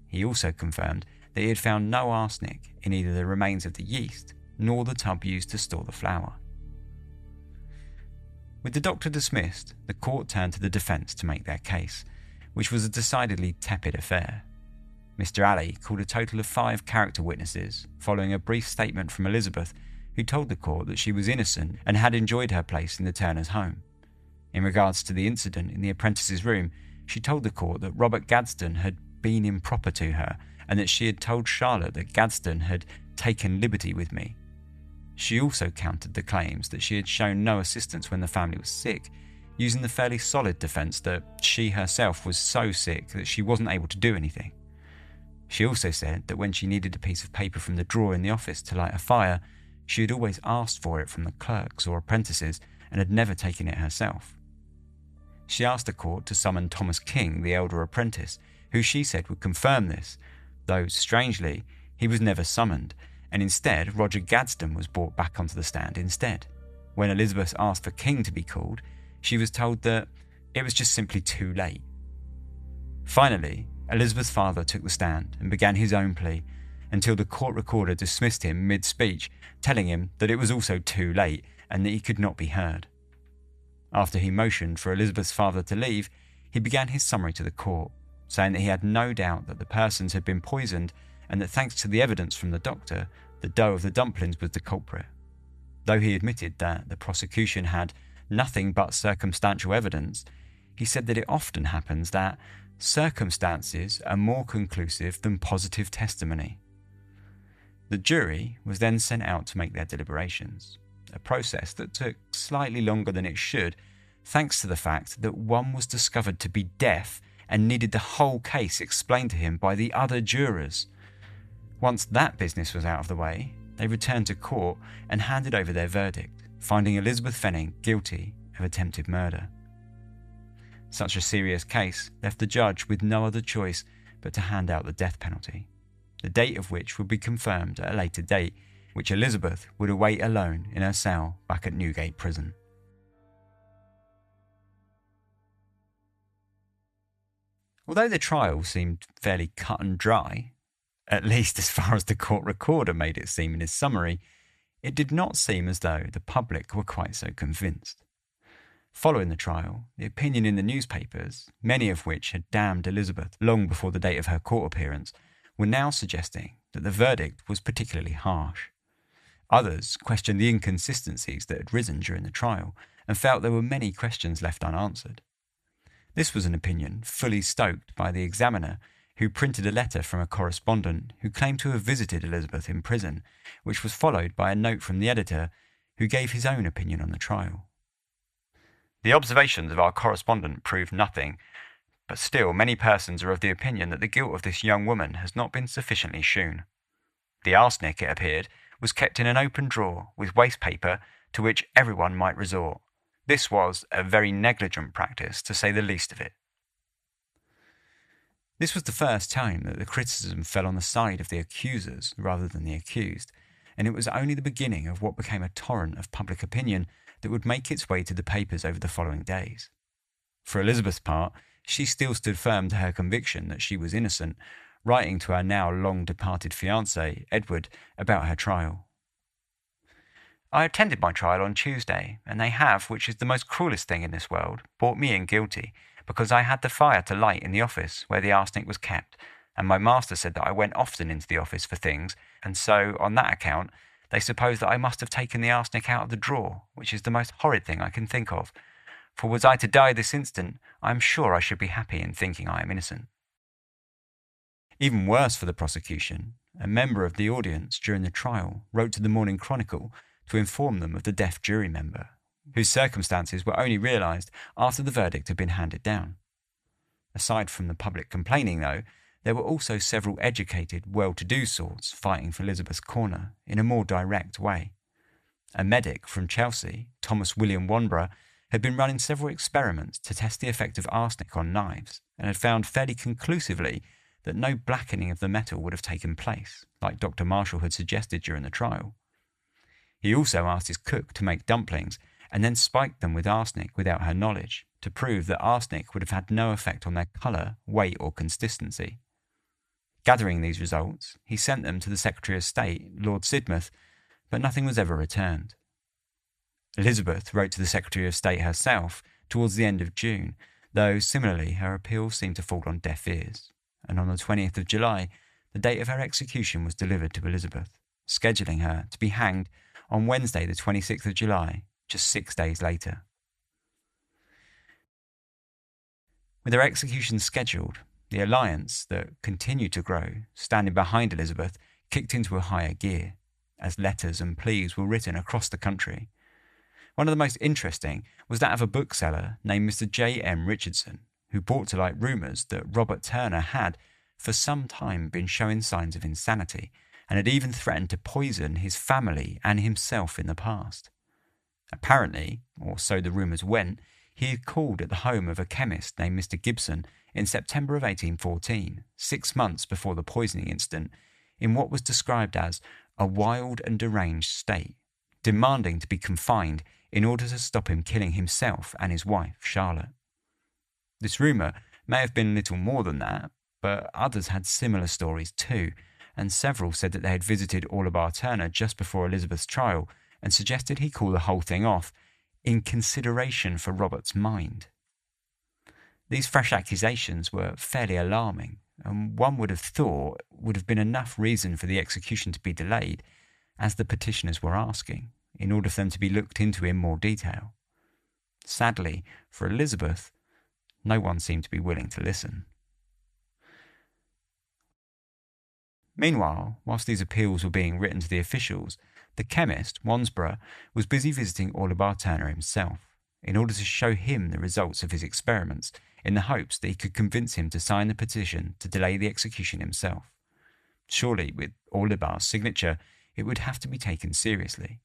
He also confirmed that he had found no arsenic in either the remains of the yeast nor the tub used to store the flour. With the doctor dismissed, the court turned to the defence to make their case, which was a decidedly tepid affair. Mr. Alley called a total of 5 character witnesses, following a brief statement from Elizabeth, who told the court that she was innocent and had enjoyed her place in the Turners' home. In regards to the incident in the apprentice's room, she told the court that Robert Gadsden had been improper to her and that she had told Charlotte that Gadsden had taken liberty with me. She also countered the claims that she had shown no assistance when the family was sick, using the fairly solid defence that she herself was so sick that she wasn't able to do anything. She also said that when she needed a piece of paper from the drawer in the office to light a fire, she had always asked for it from the clerks or apprentices and had never taken it herself. She asked the court to summon Thomas King, the elder apprentice, who she said would confirm this, though, strangely, he was never summoned, and instead Roger Gadsden was brought back onto the stand instead. When Elizabeth asked for King to be called, she was told that it was just simply too late. Finally, Elizabeth's father took the stand and began his own plea until the court recorder dismissed him mid-speech, telling him that it was also too late and that he could not be heard. After he motioned for Elizabeth's father to leave, he began his summary to the court, saying that he had no doubt that the persons had been poisoned and that thanks to the evidence from the doctor, the dough of the dumplings was the culprit. Though he admitted that the prosecution had nothing but circumstantial evidence, he said that it often happens that circumstances are more conclusive than positive testimony. The jury was then sent out to make their deliberations, a process that took slightly longer than it should, thanks to the fact that one was discovered to be deaf and needed the whole case explained to him by the other jurors. Once that business was out of the way, they returned to court and handed over their verdict, finding Elizabeth Fenning guilty of attempted murder. Such a serious case left the judge with no other choice but to hand out the death penalty, the date of which would be confirmed at a later date, which Elizabeth would await alone in her cell back at Newgate Prison. Although the trial seemed fairly cut and dry, at least as far as the court recorder made it seem in his summary, it did not seem as though the public were quite so convinced. Following the trial, the opinion in the newspapers, many of which had damned Elizabeth long before the date of her court appearance, were now suggesting that the verdict was particularly harsh. Others questioned the inconsistencies that had risen during the trial and felt there were many questions left unanswered. This was an opinion fully stoked by the Examiner, who printed a letter from a correspondent who claimed to have visited Elizabeth in prison, which was followed by a note from the editor who gave his own opinion on the trial. The observations of our correspondent prove nothing, but still many persons are of the opinion that the guilt of this young woman has not been sufficiently shewn. The arsenic, it appeared, was kept in an open drawer with waste paper to which everyone might resort. This was a very negligent practice, to say the least of it. This was the first time that the criticism fell on the side of the accusers rather than the accused, and it was only the beginning of what became a torrent of public opinion that would make its way to the papers over the following days. For Elizabeth's part, she still stood firm to her conviction that she was innocent, writing to her now long-departed fiancé, Edward, about her trial. I attended my trial on Tuesday, and they have, which is the most cruelest thing in this world, brought me in guilty, because I had the fire to light in the office where the arsenic was kept, and my master said that I went often into the office for things, and so, on that account, they suppose that I must have taken the arsenic out of the drawer, which is the most horrid thing I can think of. For was I to die this instant, I am sure I should be happy in thinking I am innocent. Even worse for the prosecution, a member of the audience during the trial wrote to the Morning Chronicle to inform them of the deaf jury member, whose circumstances were only realised after the verdict had been handed down. Aside from the public complaining, though, there were also several educated, well-to-do sorts fighting for Elizabeth's corner in a more direct way. A medic from Chelsea, Thomas William Wanborough, had been running several experiments to test the effect of arsenic on knives and had found fairly conclusively that no blackening of the metal would have taken place, like Dr. Marshall had suggested during the trial. He also asked his cook to make dumplings and then spiked them with arsenic without her knowledge to prove that arsenic would have had no effect on their colour, weight or consistency. Gathering these results, he sent them to the Secretary of State, Lord Sidmouth, but nothing was ever returned. Elizabeth wrote to the Secretary of State herself towards the end of June, though similarly her appeal seemed to fall on deaf ears, and on the 20th of July, the date of her execution was delivered to Elizabeth, scheduling her to be hanged on Wednesday the 26th of July, just 6 days later. With her execution scheduled, the alliance that continued to grow, standing behind Elizabeth, kicked into a higher gear, as letters and pleas were written across the country. One of the most interesting was that of a bookseller named Mr. J. M. Richardson, who brought to light rumours that Robert Turner had, for some time, been showing signs of insanity, and had even threatened to poison his family and himself in the past. Apparently, or so the rumours went, he had called at the home of a chemist named Mr. Gibson in September of 1814, 6 months before the poisoning incident, in what was described as a wild and deranged state, demanding to be confined in order to stop him killing himself and his wife, Charlotte. This rumour may have been little more than that, but others had similar stories too, and several said that they had visited Orlebar Turner just before Elizabeth's trial and suggested he call the whole thing off in consideration for Robert's mind. These fresh accusations were fairly alarming, and one would have thought would have been enough reason for the execution to be delayed, as the petitioners were asking, in order for them to be looked into in more detail. Sadly, for Elizabeth, no one seemed to be willing to listen. Meanwhile, whilst these appeals were being written to the officials, the chemist, Wansborough, was busy visiting Orlebar Turner himself, in order to show him the results of his experiments, in the hopes that he could convince him to sign the petition to delay the execution himself. Surely, with Orlebar's signature, it would have to be taken seriously.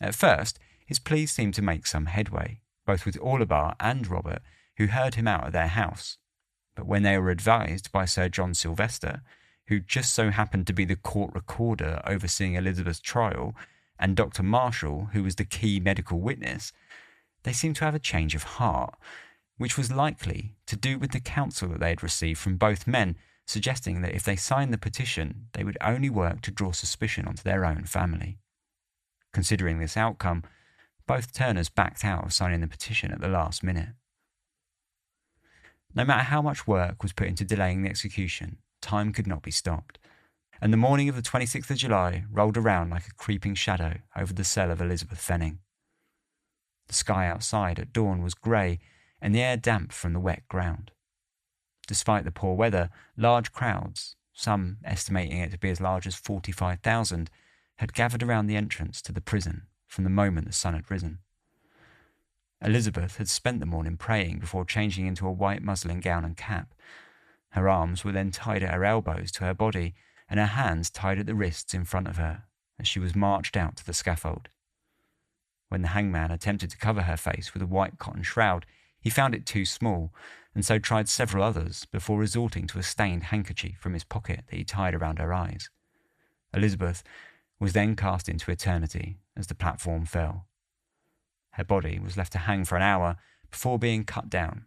At first, his pleas seemed to make some headway, both with Orlebar and Robert, who heard him out at their house. But when they were advised by Sir John Sylvester, who just so happened to be the court recorder overseeing Elizabeth's trial, and Dr. Marshall, who was the key medical witness, they seemed to have a change of heart, which was likely to do with the counsel that they had received from both men, suggesting that if they signed the petition, they would only work to draw suspicion onto their own family. Considering this outcome, both Turners backed out of signing the petition at the last minute. No matter how much work was put into delaying the execution, time could not be stopped, and the morning of the 26th of July rolled around like a creeping shadow over the cell of Elizabeth Fenning. The sky outside at dawn was grey, and the air damp from the wet ground. Despite the poor weather, large crowds, some estimating it to be as large as 45,000, had gathered around the entrance to the prison from the moment the sun had risen. Elizabeth had spent the morning praying before changing into a white muslin gown and cap. Her arms were then tied at her elbows to her body, and her hands tied at the wrists in front of her as she was marched out to the scaffold. When the hangman attempted to cover her face with a white cotton shroud, he found it too small, and so tried several others before resorting to a stained handkerchief from his pocket that he tied around her eyes. Elizabeth was then cast into eternity as the platform fell. Her body was left to hang for an hour before being cut down,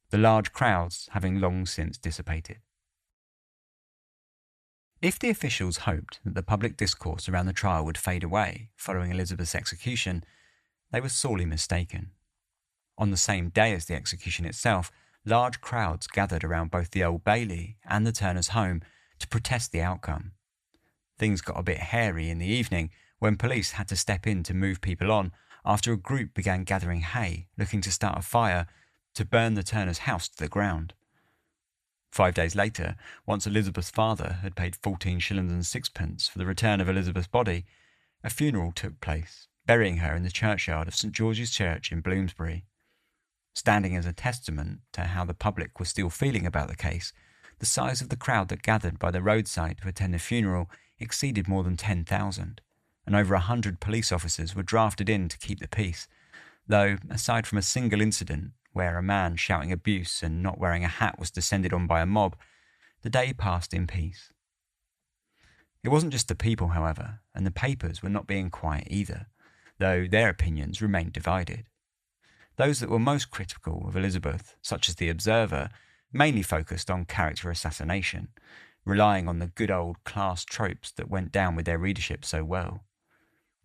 the large crowds having long since dissipated. If the officials hoped that the public discourse around the trial would fade away following Elizabeth's execution, they were sorely mistaken. On the same day as the execution itself, large crowds gathered around both the Old Bailey and the Turners' home to protest the outcome. Things got a bit hairy in the evening when police had to step in to move people on after a group began gathering hay, looking to start a fire to burn the Turners' house to the ground. 5 days later, once Elizabeth's father had paid 14 shillings and sixpence for the return of Elizabeth's body, a funeral took place, burying her in the churchyard of St George's Church in Bloomsbury. Standing as a testament to how the public was still feeling about the case, the size of the crowd that gathered by the roadside to attend the funeral exceeded more than 10,000, and over 100 police officers were drafted in to keep the peace, though, aside from a single incident where a man shouting abuse and not wearing a hat was descended on by a mob, the day passed in peace. It wasn't just the people, however, and the papers were not being quiet either, though their opinions remained divided. Those that were most critical of Elizabeth, such as the Observer, mainly focused on character assassination, relying on the good old class tropes that went down with their readership so well.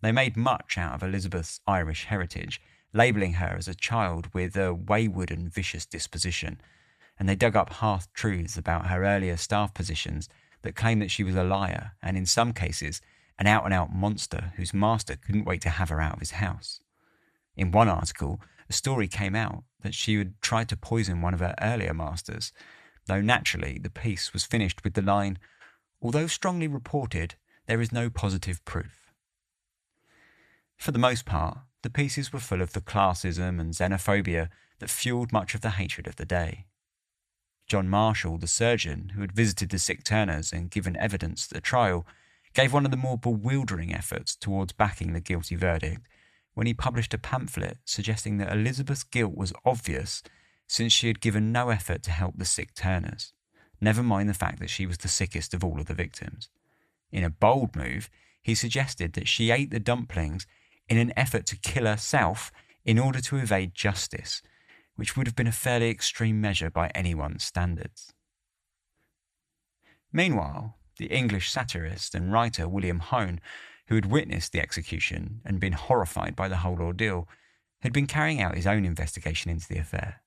They made much out of Elizabeth's Irish heritage, labelling her as a child with a wayward and vicious disposition, and they dug up half-truths about her earlier staff positions that claimed that she was a liar and, in some cases, an out-and-out monster whose master couldn't wait to have her out of his house. In one article, a story came out that she had tried to poison one of her earlier masters, though naturally the piece was finished with the line, "Although strongly reported, there is no positive proof." For the most part, the pieces were full of the classism and xenophobia that fueled much of the hatred of the day. John Marshall, the surgeon who had visited the sick Turners and given evidence at the trial, gave one of the more bewildering efforts towards backing the guilty verdict when he published a pamphlet suggesting that Elizabeth's guilt was obvious since she had given no effort to help the sick Turners, never mind the fact that she was the sickest of all of the victims. In a bold move, he suggested that she ate the dumplings in an effort to kill herself in order to evade justice, which would have been a fairly extreme measure by anyone's standards. Meanwhile, the English satirist and writer William Hone, who had witnessed the execution and been horrified by the whole ordeal, had been carrying out his own investigation into the affair,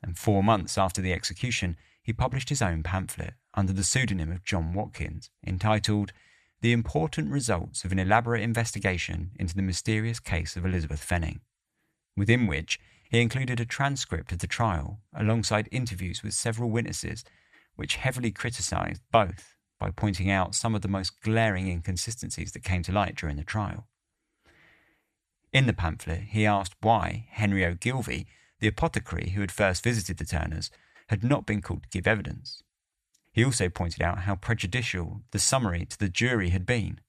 and 4 months after the execution he published his own pamphlet under the pseudonym of John Watkins, entitled "The Important Results of an Elaborate Investigation into the Mysterious Case of Elizabeth Fenning," within which he included a transcript of the trial alongside interviews with several witnesses, which heavily criticised both by pointing out some of the most glaring inconsistencies that came to light during the trial. In the pamphlet, he asked why Henry O'Gilvy, the apothecary who had first visited the Turners, had not been called to give evidence. He also pointed out how prejudicial the summary to the jury had been.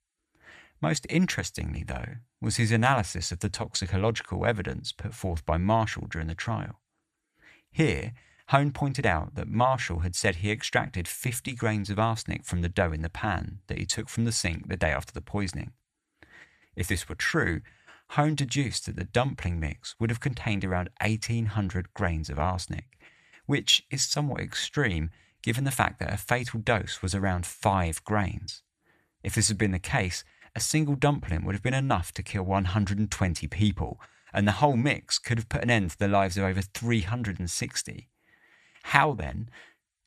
Most interestingly, though, was his analysis of the toxicological evidence put forth by Marshall during the trial. Here, Hone pointed out that Marshall had said he extracted 50 grains of arsenic from the dough in the pan that he took from the sink the day after the poisoning. If this were true, Hone deduced that the dumpling mix would have contained around 1,800 grains of arsenic, which is somewhat extreme given the fact that a fatal dose was around 5 grains. If this had been the case, a single dumpling would have been enough to kill 120 people, and the whole mix could have put an end to the lives of over 360. How, then,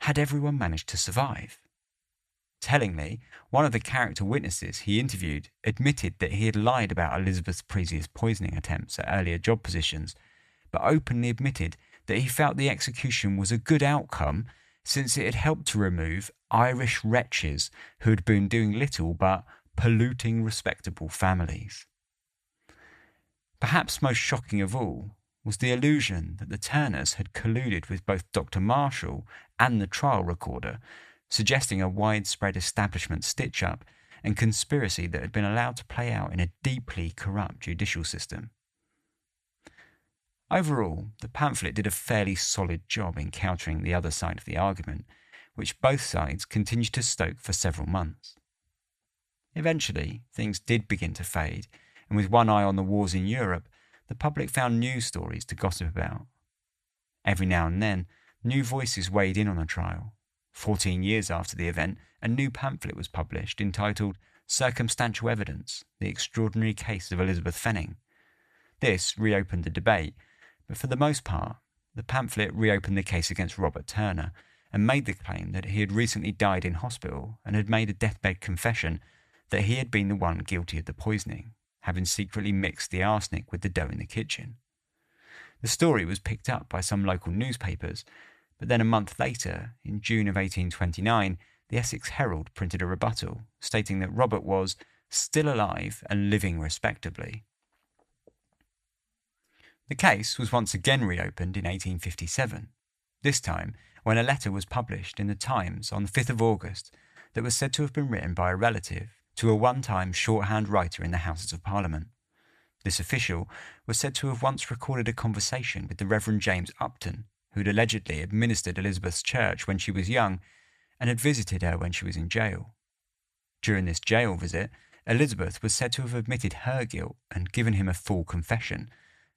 had everyone managed to survive? Tellingly, one of the character witnesses he interviewed admitted that he had lied about Elizabeth's previous poisoning attempts at earlier job positions, but openly admitted that he felt the execution was a good outcome since it had helped to remove Irish wretches who had been doing little but polluting respectable families. Perhaps most shocking of all was the illusion that the Turners had colluded with both Dr. Marshall and the trial recorder, suggesting a widespread establishment stitch-up and conspiracy that had been allowed to play out in a deeply corrupt judicial system. Overall, the pamphlet did a fairly solid job in countering the other side of the argument, which both sides continued to stoke for several months. Eventually, things did begin to fade, and with one eye on the wars in Europe, the public found news stories to gossip about. Every now and then, new voices weighed in on the trial. 14 years after the event, a new pamphlet was published entitled Circumstantial Evidence, The Extraordinary Case of Elizabeth Fenning. This reopened the debate, but for the most part, the pamphlet reopened the case against Robert Turner and made the claim that he had recently died in hospital and had made a deathbed confession that he had been the one guilty of the poisoning, having secretly mixed the arsenic with the dough in the kitchen. The story was picked up by some local newspapers, but then a month later, in June of 1829, the Essex Herald printed a rebuttal, stating that Robert was still alive and living respectably. The case was once again reopened in 1857, this time when a letter was published in the Times on the 5th of August that was said to have been written by a relative to a one-time shorthand writer in the Houses of Parliament. This official was said to have once recorded a conversation with the Reverend James Upton, who had allegedly administered Elizabeth's church when she was young and had visited her when she was in jail. During this jail visit, Elizabeth was said to have admitted her guilt and given him a full confession,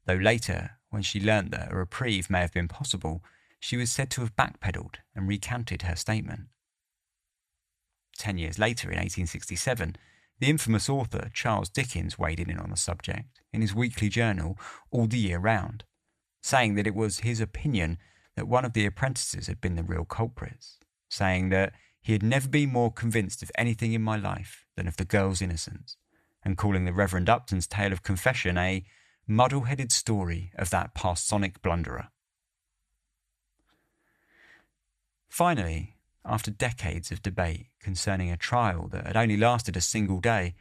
though later, when she learnt that a reprieve may have been possible, she was said to have backpedalled and recanted her statement. 10 years later, in 1867, the infamous author Charles Dickens weighed in on the subject in his weekly journal All the Year Round, saying that it was his opinion that one of the apprentices had been the real culprits, saying that he had never been more convinced of anything in my life than of the girl's innocence, and calling the Reverend Upton's tale of confession a muddle-headed story of that parsonic blunderer. Finally, after decades of debate concerning a trial that had only lasted a single day,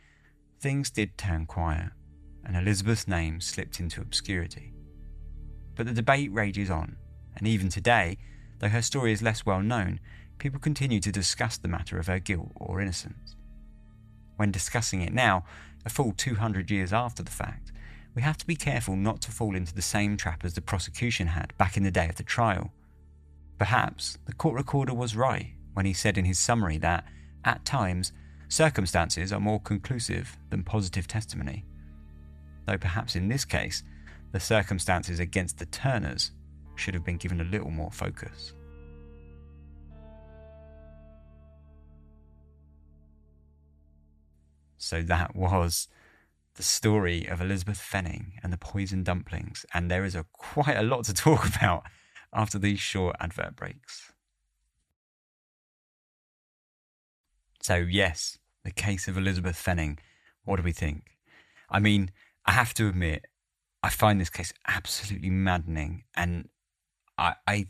things did turn quiet, and Elizabeth's name slipped into obscurity. But the debate rages on, and even today, though her story is less well known, people continue to discuss the matter of her guilt or innocence. When discussing it now, a full 200 years after the fact, we have to be careful not to fall into the same trap as the prosecution had back in the day of the trial. Perhaps the court recorder was right when he said in his summary that, at times, circumstances are more conclusive than positive testimony. Though perhaps in this case, the circumstances against the Turners should have been given a little more focus. So that was the story of Elizabeth Fenning and the poisoned dumplings, and there is quite a lot to talk about after these short advert breaks. So yes, the case of Elizabeth Fenning. What do we think? I mean, I have to admit, I find this case absolutely maddening, and I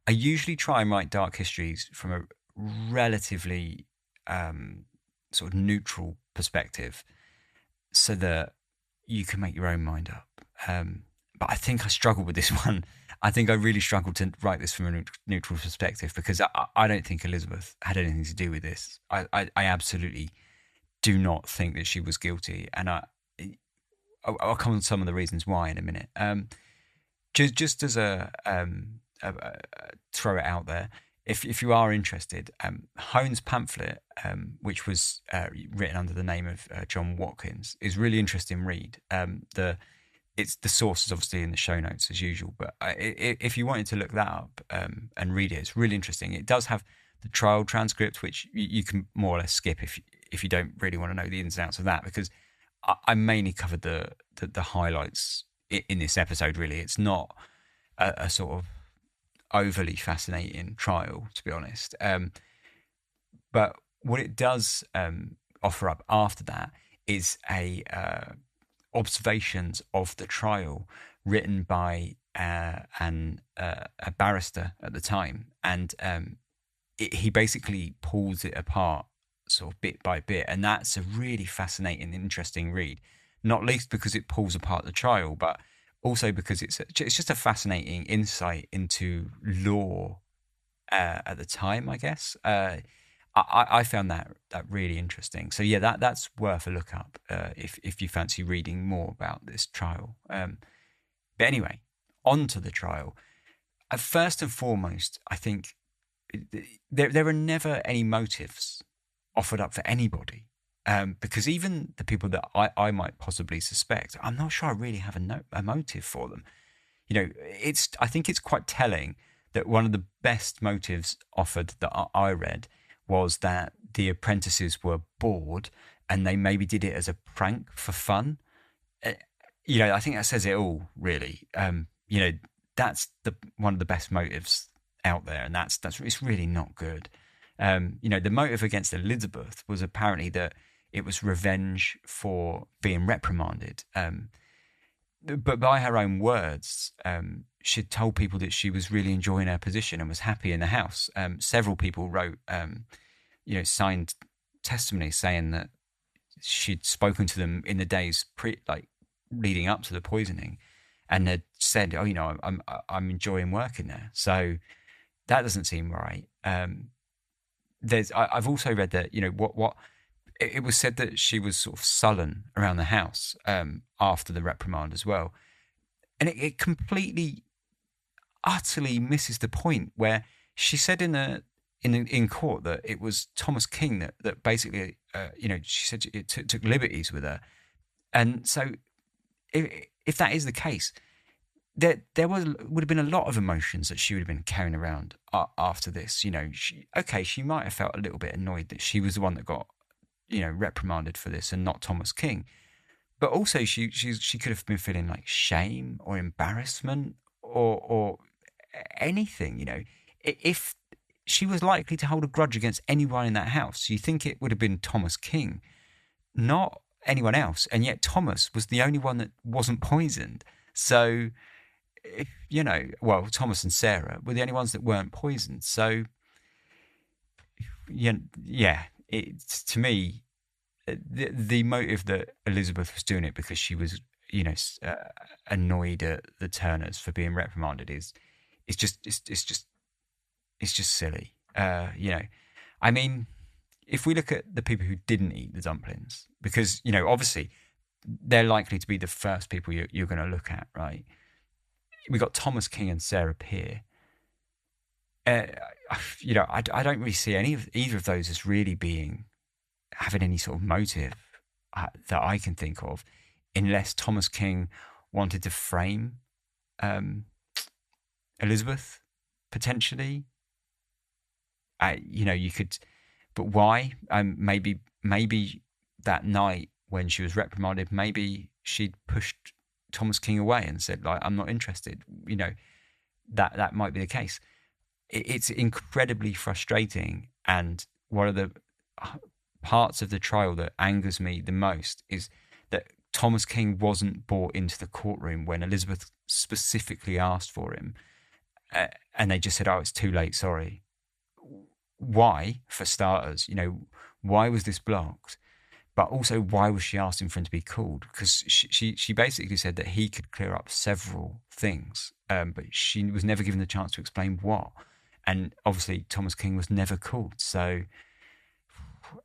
usually try and write dark histories from a relatively sort of neutral perspective, so that you can make your own mind up. But I think I struggled with this one. I think I really struggled to write this from a neutral perspective, because I don't think Elizabeth had anything to do with this. I absolutely do not think that she was guilty, and I'll come on some of the reasons why in a minute. Just as throw it out there, if you are interested, Hone's pamphlet, which was written under the name of John Watkins, is really interesting read. The source is obviously in the show notes as usual, but if you wanted to look that up and read it, it's really interesting. It does have the trial transcript, which you can more or less skip if you don't really want to know the ins and outs of that, because I mainly covered the highlights in this episode. Really, it's not a sort of overly fascinating trial, to be honest. But what it does offer up after that is observations of the trial written by a barrister at the time, and he basically pulls it apart sort of bit by bit, and that's a really fascinating, interesting read. Not least because it pulls apart the trial, but also because it's just a fascinating insight into law at the time, I guess. I found that really interesting. So yeah, that's worth a look up if you fancy reading more about this trial. But anyway, on to the trial. First and foremost, I think there are never any motives offered up for anybody, because even the people that I might possibly suspect, I'm not sure I really have a motive for them. I think it's quite telling that one of the best motives offered that I read was that the apprentices were bored and they maybe did it as a prank for fun. I think that says it all, really. That's one of the best motives out there, and it's really not good. The motive against Elizabeth was apparently that it was revenge for being reprimanded. But by her own words, she'd told people that she was really enjoying her position and was happy in the house. Several people wrote, signed testimony saying that she'd spoken to them in the days leading up to the poisoning, and had said, "Oh, I'm enjoying working there." So that doesn't seem right. I've also read that what it was said that she was sort of sullen around the house after the reprimand as well, and it completely, utterly misses the point where she said in court that it was Thomas King that basically she said it took liberties with her, and so if that is the case, there would have been a lot of emotions that she would have been carrying around after this. She might have felt a little bit annoyed that she was the one that got reprimanded for this and not Thomas King, but also she could have been feeling like shame or embarrassment or anything. If she was likely to hold a grudge against anyone in that house, you think it would have been Thomas King, not anyone else, and yet Thomas was the only one that wasn't poisoned. So Thomas and Sarah were the only ones that weren't poisoned. So, to me, the motive that Elizabeth was doing it because she was, annoyed at the Turners for being reprimanded is just silly. I mean, if we look at the people who didn't eat the dumplings, because obviously they're likely to be the first people you're going to look at, right? We got Thomas King and Sarah Peer. I don't really see either of those as really having any sort of motive that I can think of, unless Thomas King wanted to frame Elizabeth potentially. You could, but why? Maybe that night when she was reprimanded, maybe she'd pushed Thomas King away and said, I'm not interested. That might be the case. It's incredibly frustrating, and one of the parts of the trial that angers me the most is that Thomas King wasn't brought into the courtroom when Elizabeth specifically asked for him, and they just said, "Oh, it's too late, sorry." Why, for starters? Why was this blocked? But also, why was she asking for him to be called? Because she basically said that he could clear up several things, but she was never given the chance to explain what. And obviously, Thomas King was never called. So,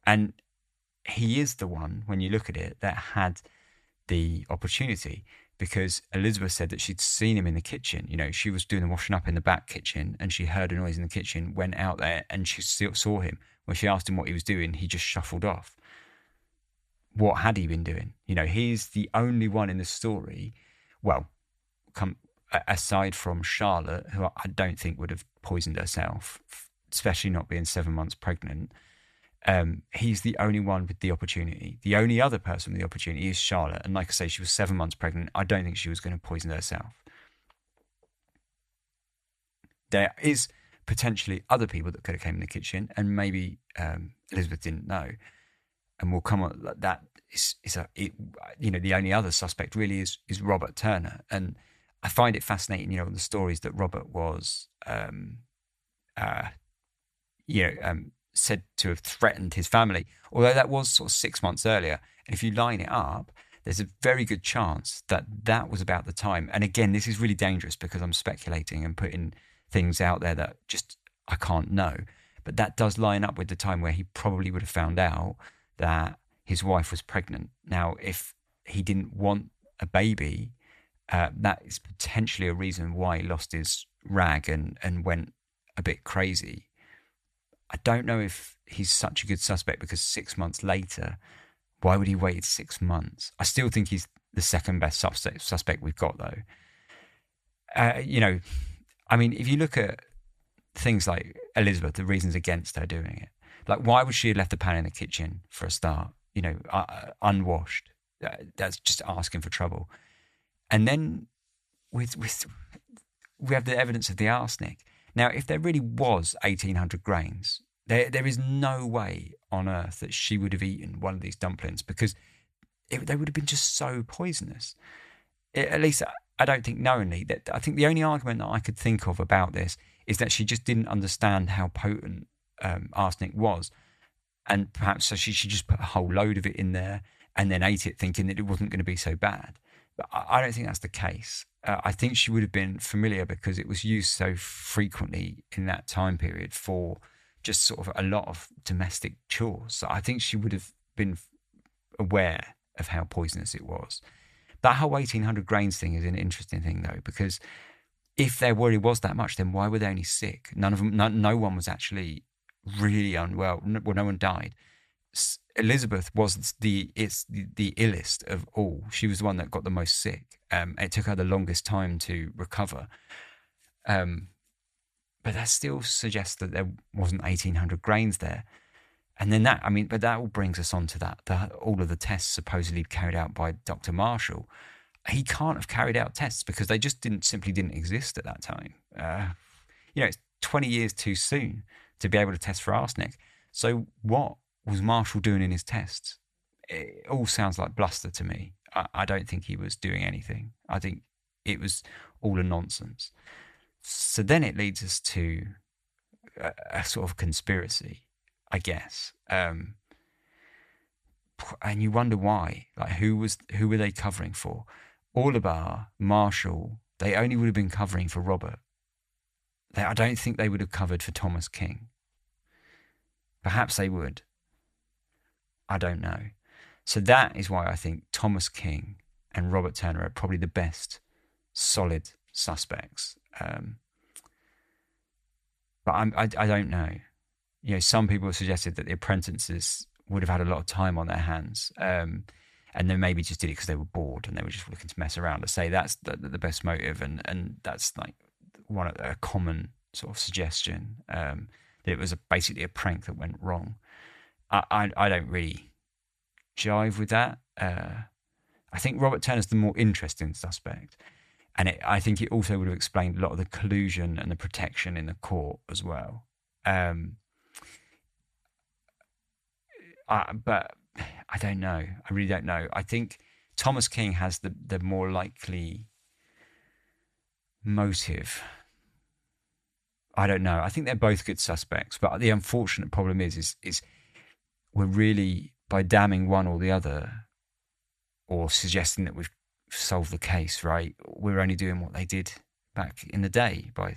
and he is the one, when you look at it, that had the opportunity, because Elizabeth said that she'd seen him in the kitchen. You know, she was doing the washing up in the back kitchen and she heard a noise in the kitchen, went out there and she saw him. When she asked him what he was doing, he just shuffled off. What had he been doing? You know, he's the only one in the story, well, aside from Charlotte, who I don't think would have poisoned herself, especially not being 7 months pregnant. He's the only one with the opportunity. The only other person with the opportunity is Charlotte. And like I say, she was 7 months pregnant. I don't think she was going to poison herself. There is potentially other people that could have came in the kitchen, and maybe Elizabeth didn't know. And we'll come on that. The only other suspect really is Robert Turner. And I find it fascinating, you know, the stories that Robert was, said to have threatened his family, although that was sort of 6 months earlier. And if you line it up, there's a very good chance that that was about the time. And again, this is really dangerous because I'm speculating and putting things out there that just I can't know. But that does line up with the time where he probably would have found out that his wife was pregnant. Now, if he didn't want a baby, that is potentially a reason why he lost his rag and went a bit crazy. I don't know if he's such a good suspect because 6 months later, why would he wait 6 months? I still think he's the second best suspect we've got, though. If you look at things like Elizabeth, the reasons against her doing it, like why would she have left the pan in the kitchen for a start? You know, unwashed. That's just asking for trouble. And then we have the evidence of the arsenic. Now, if there really was 1,800 grains, there is no way on earth that she would have eaten one of these dumplings because they would have been just so poisonous. At least, I don't think knowingly. I think the only argument that I could think of about this is that she just didn't understand how potent arsenic was. And perhaps so she just put a whole load of it in there and then ate it thinking that it wasn't going to be so bad. But I don't think that's the case. I think she would have been familiar because it was used so frequently in that time period for just sort of a lot of domestic chores. So I think she would have been aware of how poisonous it was. That whole 1,800 grains thing is an interesting thing, though, because if there really was that much, then why were they only sick? None of them, no one was actually really unwell. Well, no one died. Elizabeth was the illest of all. She was the one that got the most sick. It took her the longest time to recover. But that still suggests that there wasn't 1,800 grains there. And then but that all brings us on to that all of the tests supposedly carried out by Dr. Marshall. He can't have carried out tests because they just simply didn't exist at that time. It's 20 years too soon to be able to test for arsenic. So what was Marshall doing in his tests? It all sounds like bluster to me. I don't think he was doing anything. I think it was all a nonsense. So then it leads us to a sort of conspiracy, I guess. And you wonder why. Like, who were they covering for? Oliver, Marshall, they only would have been covering for Robert. I don't think they would have covered for Thomas King. Perhaps they would. I don't know. So that is why I think Thomas King and Robert Turner are probably the best solid suspects. But I don't know. You know, some people have suggested that the apprentices would have had a lot of time on their hands, and then maybe just did it because they were bored and they were just looking to mess around. I say that's the best motive, and that's like a common sort of suggestion, that it was basically a prank that went wrong. I don't really jive with that. I think Robert Turner's the more interesting suspect, and I think it also would have explained a lot of the collusion and the protection in the court as well. But I don't know. I really don't know. I think Thomas King has the more likely motive. I don't know. I think they're both good suspects, but the unfortunate problem is we're really, by damning one or the other, or suggesting that we've solved the case, right? We're only doing what they did back in the day by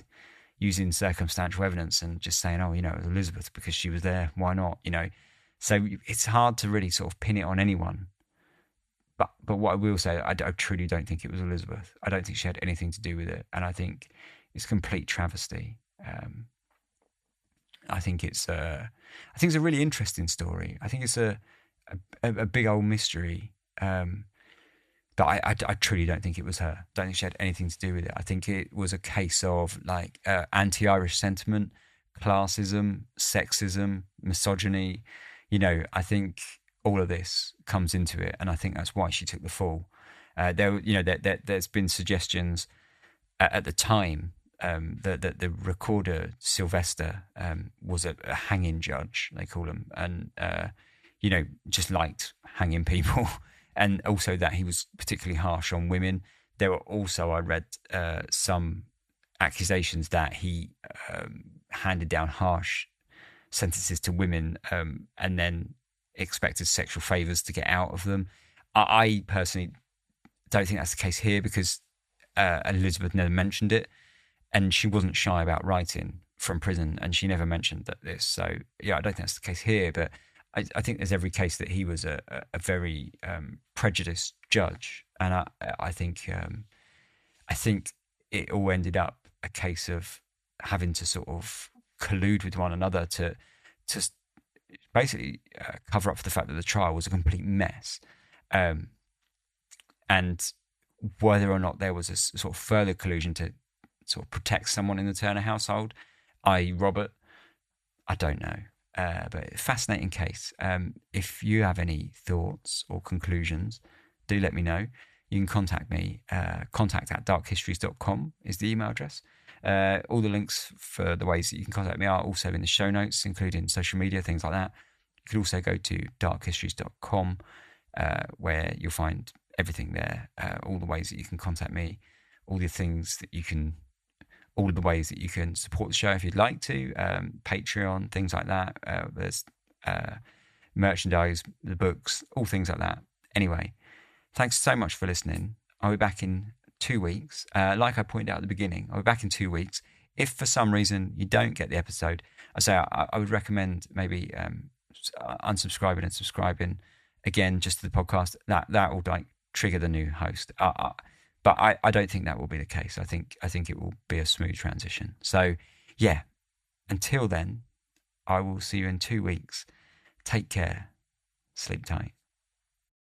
using circumstantial evidence and just saying, oh, it was Elizabeth because she was there. Why not? So it's hard to really sort of pin it on anyone. But what I will say, I truly don't think it was Elizabeth. I don't think she had anything to do with it, and I think it's a complete travesty. I think it's a really interesting story. I think it's a big old mystery. But I truly don't think it was her. Don't think she had anything to do with it. I think it was a case of like anti-Irish sentiment, classism, sexism, misogyny. I think all of this comes into it, and I think that's why she took the fall. There's been suggestions at the time that the recorder Sylvester was a hanging judge, they call him, and just liked hanging people. And also that he was particularly harsh on women. There were also, I read, some accusations that he handed down harsh sentences to women and then expected sexual favours to get out of them. I personally don't think that's the case here, because Elizabeth never mentioned it, and she wasn't shy about writing from prison, and she never mentioned this. So, yeah, I don't think that's the case here, but I think there's every case that he was a very prejudiced judge, and I think it all ended up a case of having to sort of collude with one another to basically cover up for the fact that the trial was a complete mess, and whether or not there was a sort of further collusion to sort of protect someone in the Turner household, i.e. Robert, I don't know. But fascinating case. If you have any thoughts or conclusions, do let me know. You can contact me. contact@darkhistories.com is the email address. All the links for the ways that you can contact me are also in the show notes, including social media, things like that. You can also go to darkhistories.com, where you'll find everything there, all the ways that you can contact me, all the ways that you can support the show if you'd like to, Patreon, things like that. There's merchandise, the books, all things like that. Anyway, thanks so much for listening. I'll be back in 2 weeks. Like I pointed out at the beginning, I'll be back in 2 weeks. If for some reason you don't get the episode, I would recommend maybe unsubscribing and subscribing again just to the podcast. That will like trigger the new host. But I don't think that will be the case. I think it will be a smooth transition. So, yeah, until then, I will see you in 2 weeks. Take care. Sleep tight.